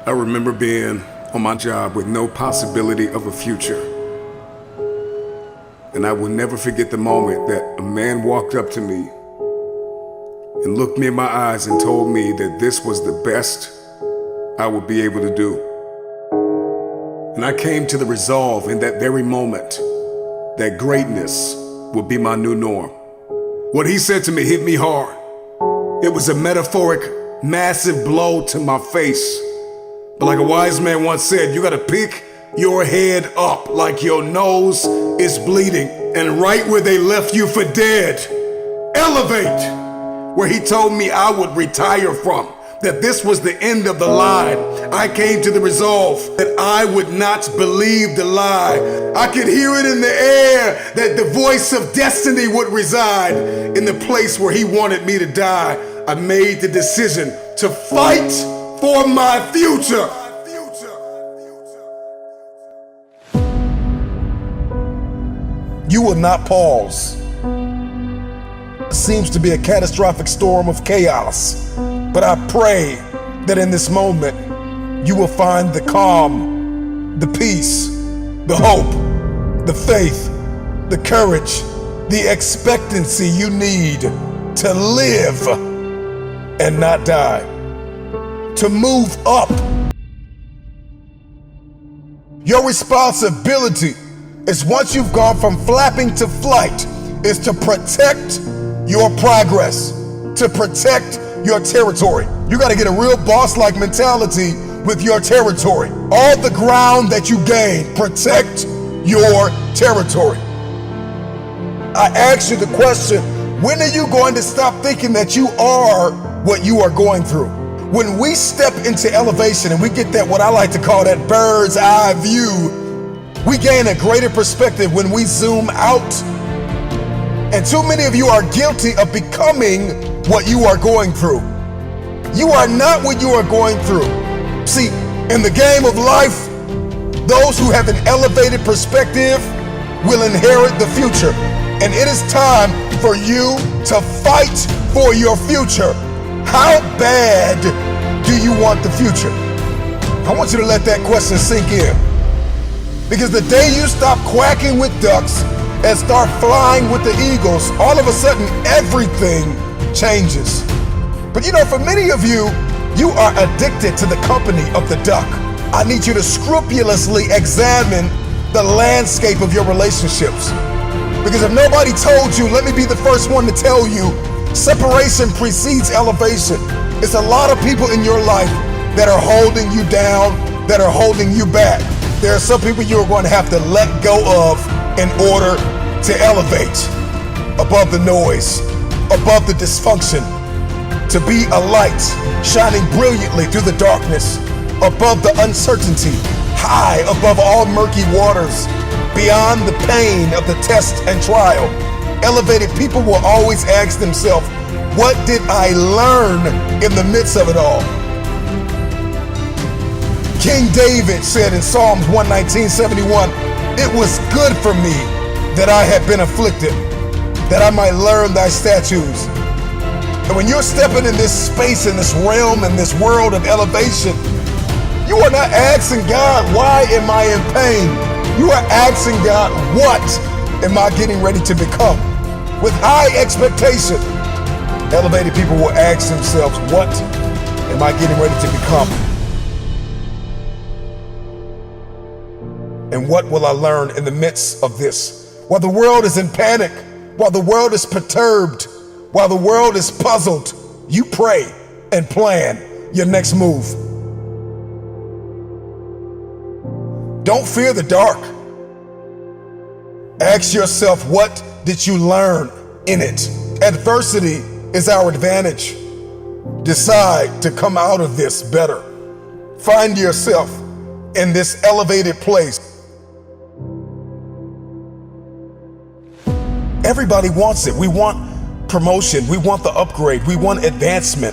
I remember being on my job with no possibility of a future. And I will never forget the moment that a man walked up to me and looked me in my eyes and told me that this was the best I would be able to do. And I came to the resolve in that very moment that greatness would be my new norm. What he said to me hit me hard. It was a metaphoric, massive blow to my face. But like a wise man once said, you gotta pick your head up like your nose is bleeding. And right where they left you for dead, elevate. Where he told me I would retire from, that this was the end of the line. I came to the resolve that I would not believe the lie. I could hear it in the air that the voice of destiny would reside in the place where he wanted me to die. I made the decision to fight for my future. You will not pause. It seems to be a catastrophic storm of chaos, but I pray that in this moment you will find the calm, the peace, the hope, the faith, the courage, the expectancy you need to live and not die, to move up. Your responsibility is, once you've gone from flapping to flight, is to protect your progress, to protect your territory. You gotta get a real boss-like mentality with your territory. All the ground that you gain, protect your territory. I ask you the question, when are you going to stop thinking that you are what you are going through? When we step into elevation and we get that, what I like to call that bird's eye view, we gain a greater perspective when we zoom out. And too many of you are guilty of becoming what you are going through. You are not what you are going through. See, in the game of life, those who have an elevated perspective will inherit the future. And it is time for you to fight for your future. How bad do you want the future? I want you to let that question sink in. Because the day you stop quacking with ducks and start flying with the eagles, all of a sudden everything changes. But you know, for many of you, you are addicted to the company of the duck. I need you to scrupulously examine the landscape of your relationships. Because if nobody told you, let me be the first one to tell you, separation precedes elevation. It's a lot of people in your life that are holding you down, that are holding you back. There are some people you are going to have to let go of in order to elevate above the noise, above the dysfunction, to be a light shining brilliantly through the darkness, above the uncertainty, high above all murky waters, beyond the pain of the test and trial. Elevated people will always ask themselves, what did I learn in the midst of it all? King David said in Psalms 119:71, it was good for me that I had been afflicted, that I might learn thy statutes. And when you're stepping in this space, in this realm, in this world of elevation, you are not asking God, why am I in pain? You are asking God, what am I getting ready to become? With high expectation, elevated people will ask themselves, what am I getting ready to become? And what will I learn in the midst of this? While the world is in panic, while the world is perturbed, while the world is puzzled, you pray and plan your next move. Don't fear the dark. Ask yourself, what did you learn in it? Adversity is our advantage. Decide to come out of this better. Find yourself in this elevated place. Everybody wants it. We want promotion. We want the upgrade. We want advancement.